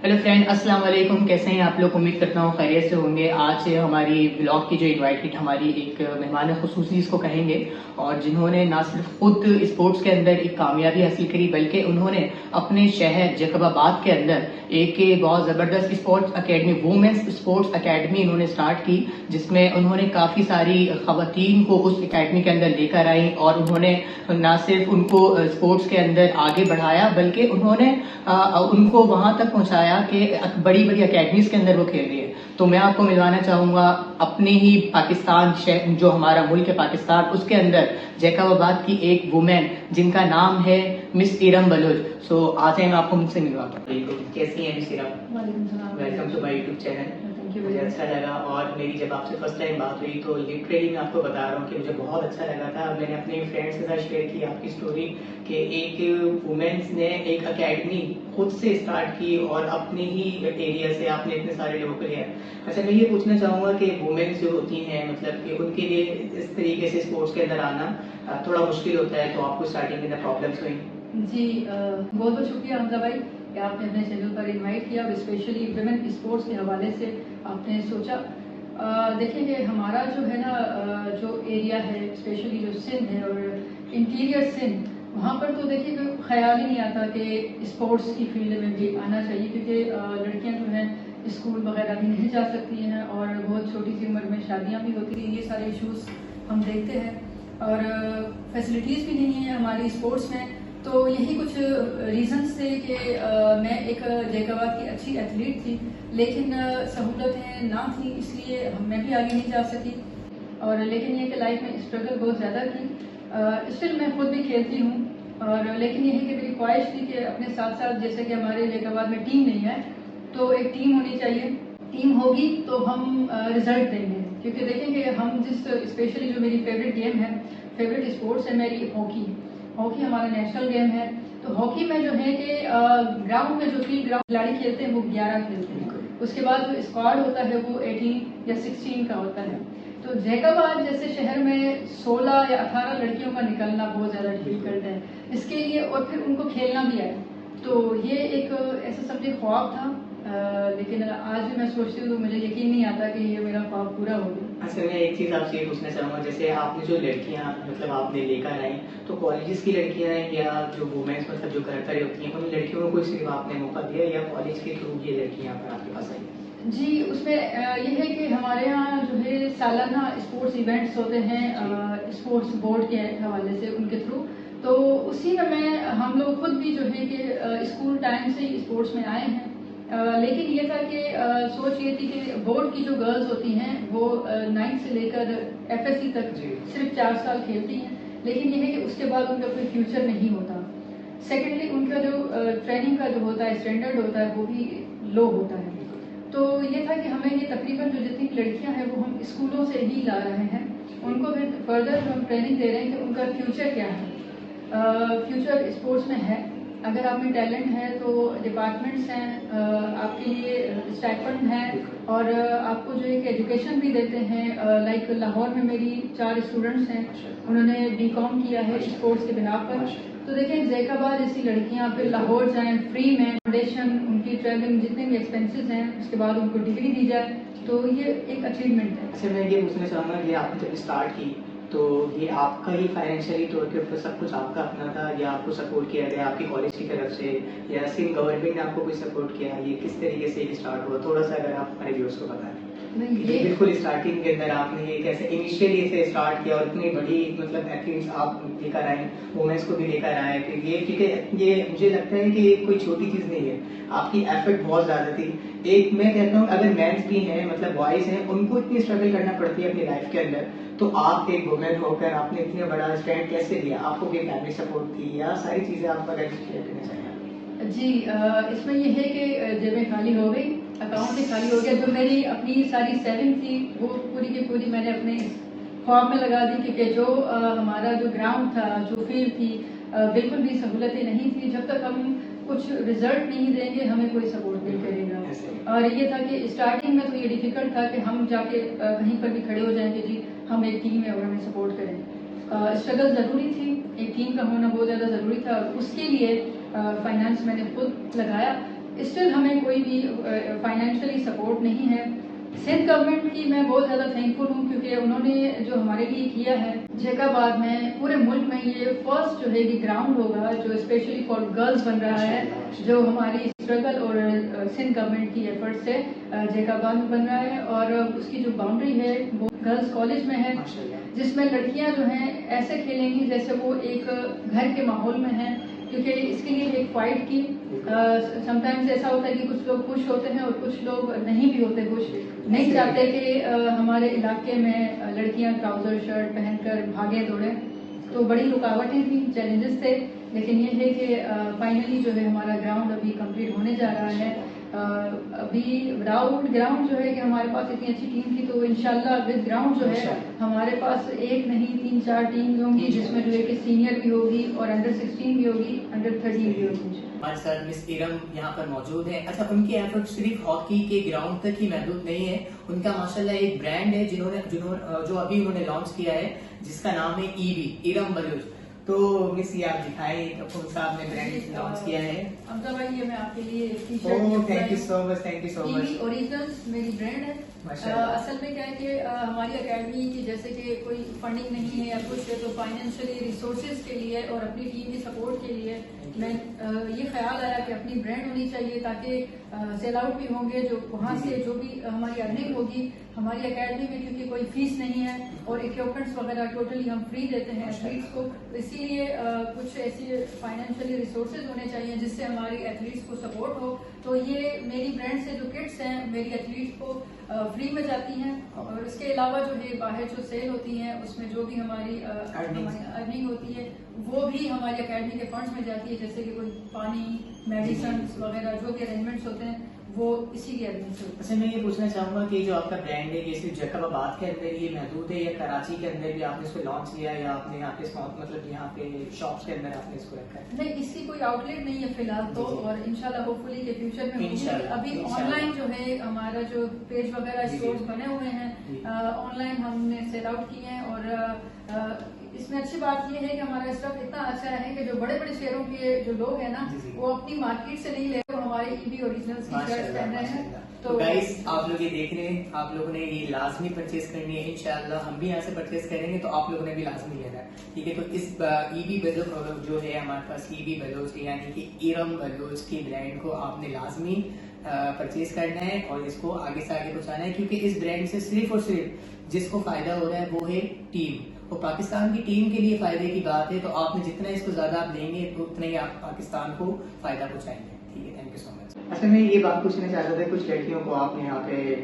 Hello friend, अस्सलाम वालेकुम। कैसे हैं आप लोग? उम्मीद करता हूँ खैरियत से होंगे। आज हमारी ब्लॉग की जो इनवाइटेड हमारी एक मेहमान खुसूसी इसको कहेंगे, और जिन्होंने ना सिर्फ खुद स्पोर्ट्स के अंदर एक कामयाबी हासिल करी, बल्कि उन्होंने अपने शहर जैकबाबाद के अंदर एक बहुत ज़बरदस्त sports academy, women's sports academy इन्होंने स्टार्ट की, जिसमें उन्होंने काफ़ी सारी ख़वातीन को उस अकेडमी के अंदर लेकर आई, और उन्होंने ना सिर्फ उनको स्पोर्ट्स के अंदर आगे बढ़ाया, बल्कि उन्होंने उनको वहाँ तक पहुँचाया कि बड़ी बड़ी अकेडमीज के अंदर वो खेल रही है। तो मैं आपको मिलवाना चाहूँगा अपने ही पाकिस्तान, जो हमारा मुल्क है पाकिस्तान, उसके अंदर जैकबाबाद की एक वुमेन जिनका नाम है मिस इरम बलोच। सो आज मैं आपको मुझसे मिलवाता हूँ। कैसी हैं miss Iram? Welcome to my YouTube channel. मुझे अच्छा लगा, और मेरी जब आपसे फर्स्ट टाइम बात हुई तो लिटरली मैं आपको बता रहा हूँ कि मुझे बहुत अच्छा लगा था। मैंने अपने फ्रेंड्स के साथ शेयर की आपकी स्टोरी कि एक वुमेन्स ने एक एकेडमी खुद से स्टार्ट की और अपने ही एरिया से आपने इतने सारे लोगों को लिया। अच्छा, मैं ये पूछना चाहूँगा कि वुमेन्स जो होती हैं, मतलब कि उनके लिए इस तरीके से स्पोर्ट्स के अंदर आना थोड़ा मुश्किल होता है, तो आपको स्टार्टिंग में प्रॉब्लम्स हुई? जी, बहुत बहुत शुक्रिया हमजा भाई कि आपने अपने चैनल पर इनवाइट किया, और स्पेशली वुमेन स्पोर्ट्स के हवाले से आपने सोचा। देखिए कि हमारा जो है ना, जो एरिया है, स्पेशली जो सिंध है और इंटीरियर सिंध, वहाँ पर तो देखिए कोई ख्याल ही नहीं आता कि स्पोर्ट्स की फील्ड में भी आना चाहिए, क्योंकि लड़कियाँ जो हैं स्कूल वगैरह भी नहीं जा सकती हैं, और बहुत छोटी सी उम्र में शादियाँ भी होती हैं। ये सारे इश्यूज़ हम देखते हैं, और फैसिलिटीज़ भी नहीं है हमारी स्पोर्ट्स में। तो यही कुछ रीज़न्स थे कि मैं एक जैकबाबाद की अच्छी एथलीट थी, लेकिन सहूलतें ना थी, इसलिए मैं भी आगे नहीं जा सकी। और लेकिन ये कि लाइफ में स्ट्रगल बहुत ज़्यादा की। स्टिल मैं खुद भी खेलती हूँ, और लेकिन यही कि मेरी ख्वाहिश थी कि अपने साथ साथ, जैसे कि हमारे जैकबाबाद में टीम नहीं है, तो एक टीम होनी चाहिए। टीम होगी तो हम रिजल्ट देंगे, क्योंकि देखेंगे हम जिस, स्पेशली जो मेरी फेवरेट गेम है, फेवरेट स्पोर्ट्स है मेरी हॉकी। हॉकी हमारा नेशनल गेम है। तो हॉकी में जो है कि ग्राउंड में जो 3 ग्राउंड खिलाड़ी खेलते हैं वो 11 खेलते हैं। उसके बाद जो स्क्वाड होता है वो 18 या 16 का होता है। तो जैकबाबाद जैसे शहर में 16 या 18 लड़कियों का निकलना बहुत ज़्यादा डिफिकल्ट है इसके लिए, और फिर उनको खेलना भी आए। तो ये एक ऐसा समझे ख्वाब था, लेकिन आज भी मैं सोचती हूँ तो मुझे यकीन नहीं आता कि ये मेरा ख्वाब पूरा हो गया। अच्छा, मैं एक चीज़ आपसे ये पूछना चाहूँगा, जैसे आपने जो लड़कियाँ मतलब आपने लेकर आई, तो कॉलेजेस की लड़कियाँ हैं या जो वुमेन्स मतलब जो घर पर होती हैं, उन लड़कियों को सिर्फ आपने मौका दिया, या कॉलेज के थ्रू ये लड़कियाँ पर आपके पास आई? जी, उसमें ये है कि हमारे यहाँ जो है सालाना स्पोर्ट्स इवेंट्स होते हैं स्पोर्ट्स बोर्ड के हवाले से, उनके थ्रू। तो उसी में हम लोग खुद भी जो है कि स्कूल टाइम से ही स्पोर्ट्स में आए हैं। लेकिन ये था कि सोच ये थी कि बोर्ड की जो गर्ल्स होती हैं वो 9th से लेकर FSC तक सिर्फ 4 साल खेलती हैं, लेकिन ये है कि उसके बाद उनका कोई फ्यूचर नहीं होता। सेकेंडली उनका जो ट्रेनिंग का जो होता है स्टैंडर्ड होता है वो भी लो होता है। तो ये था कि हमें ये तकरीबन जो जितनी लड़कियां हैं वो हम स्कूलों से ही ला रहे हैं, उनको फिर फर्दर हम ट्रेनिंग दे रहे हैं कि उनका फ्यूचर क्या है। फ्यूचर स्पोर्ट्स में है, अगर आप में टैलेंट है तो डिपार्टमेंट्स हैं आपके लिए, स्टाइपेंड है, और आपको जो एक एजुकेशन भी देते हैं। लाइक लाहौर में मेरी 4 स्टूडेंट्स हैं, उन्होंने BCom किया है स्पोर्ट्स के बिना पर। तो देखें जैकबाबाद जैसी लड़कियां फिर लाहौर जाएं फ्री में, फाउंडेशन, उनकी ट्रैवलिंग जितने भी एक्सपेंसेस हैं, उसके बाद उनको डिग्री दी जाए, तो ये एक अचीवमेंट है। अच्छा, मैं ये पूछना चाहूँगा कि आपने जब स्टार्ट की तो ये आपका ही फाइनेंशियली तौर के ऊपर सब कुछ आपका अपना था, या आपको सपोर्ट किया गया आपकी कॉलेज की तरफ से, या सिर्फ गवर्नमेंट ने आपको कोई सपोर्ट किया? ये किस तरीके से स्टार्ट हुआ, थोड़ा सा अगर आप हमारे व्यूअर्स को बताएं। नहीं, ये बिल्कुल स्टार्टिंग के अंदर आपने ये कैसे इनिशियली से स्टार्ट किया, और इतनी बड़ी मतलब एथलीट्स आप लेकर आए, वुमेन्स को भी लेकर आए, फिर ये, क्योंकि ये मुझे लगता है कि ये कोई छोटी चीज़ नहीं है, आपकी एफर्ट बहुत ज़्यादा थी। एक मैं कहता हूँ अगर मेंस भी हैं, मतलब बॉयज़ हैं, उनको इतनी स्ट्रगल करना पड़ती है अपनी लाइफ के अंदर, तो आप एक वुमेन होकर आपने इतना बड़ा स्टैंड कैसे लिया? आपको कोई फैमिली सपोर्ट थी, या सारी चीज़ें आप अगर शेयर करना चाहिए? जी, इसमें ये है कि जेबें खाली हो गई, अकाउंट ही खाली हो गया। जो मेरी अपनी सारी सेविंग थी वो पूरी की पूरी मैंने अपने ख्वाब में लगा दी, क्योंकि जो हमारा जो ग्राउंड था, जो फील्ड थी, बिल्कुल भी सहूलतें नहीं थी। जब तक हम कुछ रिजल्ट नहीं देंगे हमें कोई सपोर्ट नहीं करेगा। और ये था कि स्टार्टिंग में तो ये डिफिकल्ट था कि हम जाके कहीं पर भी खड़े हो जाएंगे, जी हम एक टीम है और हमें सपोर्ट करें। स्ट्रगल ज़रूरी थी, एक टीम का होना बहुत ज़्यादा ज़रूरी था, और उसके लिए फाइनेंस मैंने खुद लगाया। اسٹل ہمیں کوئی بھی فائنینشلی سپورٹ نہیں ہے. سندھ گورنمنٹ کی میں بہت زیادہ تھینکفل ہوں کیونکہ انہوں نے جو ہمارے لیے کیا ہے. جیکاباد میں پورے ملک میں یہ فرسٹ جو ہے کہ گراؤنڈ ہوگا جو اسپیشلی فار گرلز بن رہا ہے, جو ہماری اسٹرگل اور سندھ گورنمنٹ کی ایفرٹ سے جیکاباد میں بن رہا ہے. اور اس کی جو باؤنڈری ہے وہ گرلز کالج میں ہے, جس میں لڑکیاں جو ہیں ایسے کھیلیں گی جیسے وہ ایک گھر کے ماحول میں ہیں, کیونکہ اس کے لیے ایک فائٹ کی. سم ٹائمز ایسا ہوتا ہے کہ کچھ لوگ خوش ہوتے ہیں اور کچھ لوگ نہیں بھی ہوتے خوش, نہیں چاہتے کہ ہمارے علاقے میں لڑکیاں ٹراؤزر شرٹ پہن کر بھاگیں دوڑیں. تو بڑی رکاوٹیں تھیں, چیلنجز تھے, لیکن یہ ہے کہ فائنلی جو ہے ہمارا گراؤنڈ ابھی کمپلیٹ ہونے جا رہا ہے. ابھی وداؤٹ گراؤنڈ جو ہے کہ ہمارے پاس اتنی اچھی ٹیم تھی, تو انشاءاللہ ود گراؤنڈ جو ہے ہمارے پاس ایک نہیں 3-4 ٹیم ہوں گی, جس میں جو ہے کہ سینئر بھی ہوگی اور انڈر-16 بھی ہوگی, انڈر-13 بھی ہوگی. ہمارے ساتھ مس ارم یہاں پر موجود ہیں. اچھا, ان کی ایفرٹ صرف ہاکی کے گراؤنڈ تک ہی محدود نہیں ہے, ان کا ماشاءاللہ ایک برانڈ ہے جو ابھی انہوں نے لانچ کیا ہے, جس کا نام ہے ای بی ارم بلوچ. تو مس یہ آپ دکھائیں, کون صاحب نے برانڈ لانچ کیا ہے. حمزہ بھائی, یہ میں آپ کے لیے thank you so much, thank you so much. Originals میری برانڈ ہے. اصل میں کیا ہے کہ ہماری اکیڈمی کی جیسے کہ کوئی فنڈنگ نہیں ہے یا کچھ ہے, تو فائنینشلی ریسورسز کے لیے اور اپنی ٹیم کی سپورٹ کے لیے میں یہ خیال آیا کہ اپنی برانڈ ہونی چاہیے, تاکہ سیل آؤٹ بھی ہوں گے, جو وہاں سے جو بھی ہماری ارننگ ہوگی ہماری اکیڈمی میں, کیونکہ کوئی فیس نہیں ہے اور اکوپمنٹس وغیرہ ٹوٹلی ہم فری دیتے ہیں ایتھلیٹس کو. اسی لیے کچھ ایسی فائنینشلی ریسورسز ہونے چاہیے جس سے ہماری ایتھلیٹس کو سپورٹ ہو. تو یہ میری برانڈ سے جو کٹس ہیں میری ایتھلیٹس کو فری میں جاتی ہیں, اور اس کے علاوہ جو ہے باہر جو سیل ہوتی ہیں اس میں جو بھی ہماری ارننگ ہوتی ہے وہ بھی ہماری اکیڈمی کے فنڈس میں جاتی ہے, جیسے کہ کوئی پانی, میڈیسنس وغیرہ جو بھی ارینجمنٹس ہوتے ہیں وہ اسی کی ارننگ سے. اچھا, میں یہ پوچھنا چاہوں گا کہ جو آپ کا برانڈ ہے یہ صرف جیکب آباد کے اندر یہ محدود ہے یا کراچی کے اندر بھی آپ نے اس کو لانچ کیا, یا آپ نے یہاں پہ مطلب یہاں پہ شاپس کے اندر آپ نے اس کو رکھا ہے؟ نہیں, اس کی کوئی آؤٹ لیٹ نہیں ہے فی الحال تو, اور انشاءاللہ ہوپ فلی کے فیوچر میں ابھی آن لائن جو ہے ہمارا جو پیج وغیرہ اسٹورز بنے ہوئے ہیں, آن لائن ہم نے سیل آؤٹ کیے ہیں. اور اس میں اچھی بات یہ ہے کہ ہمارا اسٹاف اتنا اچھا ہے کہ جو بڑے بڑے شہروں کے جو لوگ ہیں نا وہ اپنی مارکیٹ سے نہیں لے رہے, وہ ہمارے ای بی اوریجنلز کی شرٹ پہن رہے ہیں. تو گائز آپ لوگ یہ دیکھ رہے ہیں, آپ لوگوں نے یہ لازمی پرچیز کرنی ہے. انشاءاللہ ہم بھی یہاں سے پرچیز کریں گے تو آپ لوگوں نے بھی لازمی لینا ہے, ٹھیک ہے. تو اس ای بی بلوچ جو ہے ہمارے پاس ای بی بلوچ یعنی کہ ارم بلوچ کی برانڈ کو آپ نے لازمی پرچیز کرنا ہے اور اس کو آگے سے آگے پہنچانا ہے, کیونکہ اس برانڈ سے صرف اور صرف جس کو فائدہ ہو رہا ہے وہ ہے ٹیم, اور پاکستان کی ٹیم کے لیے فائدے کی بات ہے. تو آپ نے جتنا اس کو زیادہ آپ لیں گے اتنا ہی آپ پاکستان کو فائدہ پہنچائیں گے, ٹھیک ہے. تھینک یو سو مچ. اچھا, میں یہ بات پوچھنا چاہتا تھا, کچھ لڑکیوں کو آپ نے یہاں پہ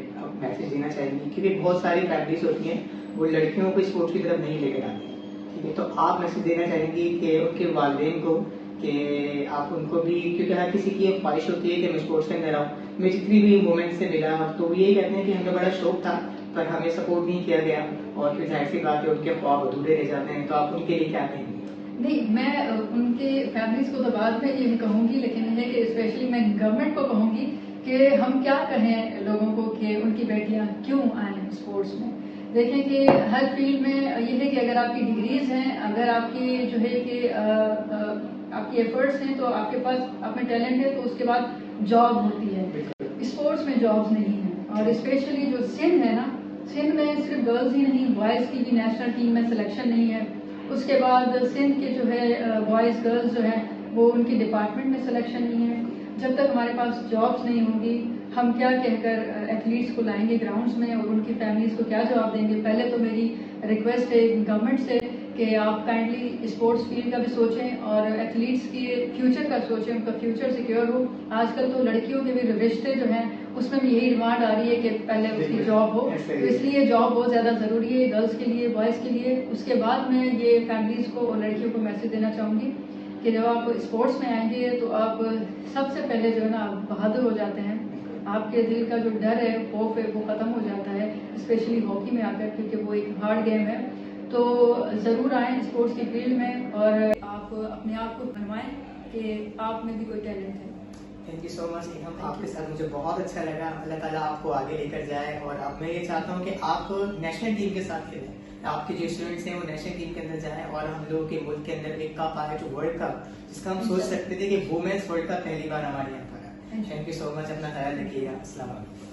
میسج دینا چاہیں گے, کیونکہ بہت ساری فیملیز ہوتی ہیں وہ لڑکیوں کو اسپورٹس کی طرف نہیں لے کر آتی, ٹھیک ہے. تو آپ میسج دینا چاہیں گی کہ ان کے والدین کو کہ آپ ان کو بھی, کیونکہ ہر کسی کی ایک خواہش ہوتی ہے کہ میں اسپورٹس کے اندر آؤں. میں جتنی بھی مومنٹ سے ملا تو وہ یہی کہتے ہیں کہ ہمیں بڑا شوق تھا پر ہمیں سپورٹ نہیں کیا گیا, اور پھر ظاہر سی بات ہے ان کے خواب ادھورے رہ جاتے ہیں. تو آپ ان کے لیے کیا کہیں گے؟ نہیں, میں ان کے فیملیز کو تو بعد میں یہ کہوں گی, لیکن یہ کہ اسپیشلی میں گورنمنٹ کو کہوں گی کہ ہم کیا کہیں لوگوں کو کہ ان کی بیٹیاں کیوں آئیں اسپورٹس میں. دیکھیں کہ ہر فیلڈ میں یہ ہے کہ اگر آپ کی ڈگریز ہیں, اگر آپ کی جو ہے کہ آپ کی ایفرٹس ہیں, تو آپ کے پاس آپ میں ٹیلنٹ ہے, تو اس کے بعد جاب ہوتی ہے. اسپورٹس میں جابس نہیں ہیں, اور اسپیشلی جو سندھ ہے نا, سندھ میں صرف گرلز ہی نہیں, بوائز کی بھی نیشنل ٹیم میں سلیکشن نہیں ہے. اس کے بعد سندھ کے جو ہے بوائز گرلز جو ہیں وہ ان کی ڈپارٹمنٹ میں سلیکشن نہیں ہے. جب تک ہمارے پاس جابس نہیں ہوں گی ہم کیا کہہ کر ایتھلیٹس کو لائیں گے گراؤنڈس میں, اور ان کی فیملیز کو کیا جواب دیں گے. پہلے تو میری ریکویسٹ ہے گورنمنٹ سے کہ آپ کائنڈلی اسپورٹس فیلڈ کا بھی سوچیں اور ایتھلیٹس کے فیوچر کا سوچیں, ان کا فیوچر سیکیور ہو. آج کل تو لڑکیوں کے بھی رشتے جو ہیں اس میں بھی یہی ڈیمانڈ آ رہی ہے کہ پہلے اس کی جاب ہو, تو اس لیے جاب بہت زیادہ ضروری ہے گرلس کے لیے, بوائز کے لیے. اس کے بعد میں یہ فیملیز کو اور لڑکیوں کو میسج دینا چاہوں گی کہ جب آپ اسپورٹس میں آئیں گے تو آپ سب سے پہلے جو ہے نا آپ بہادر ہو جاتے ہیں, آپ کے دل کا جو ڈر ہے, خوف ہے, وہ ختم ہو جاتا ہے, اسپیشلی ہاکی میں آ کر, کیونکہ وہ ایک ہارڈ گیم ہے. تو ضرور آئیں اسپورٹس کی فیلڈ میں اور آپ اپنے آپ کو بنوائیں کہ آپ میں بھی کوئی ٹیلنٹ ہے. تھینک یو سو مچ. آپ کے ساتھ مجھے بہت اچھا لگا. اللہ تعالیٰ آپ کو آگے لے کر جائے, اور اب میں یہ چاہتا ہوں کہ آپ نیشنل ٹیم کے ساتھ کھیلیں, آپ کے جو اسٹوڈنٹس ہیں وہ نیشنل ٹیم کے اندر جائیں, اور ہم لوگوں کے ملک کے اندر ایک کپ آئے جو ورلڈ کپ, جس کا ہم سوچ سکتے تھے کہ وومینس ورلڈ کپ پہلی بار ہمارے یہاں پر ہے. Thank you. Thank you so much, अपना ख्याल रखिएगा, अस्सलाम वालेकुम।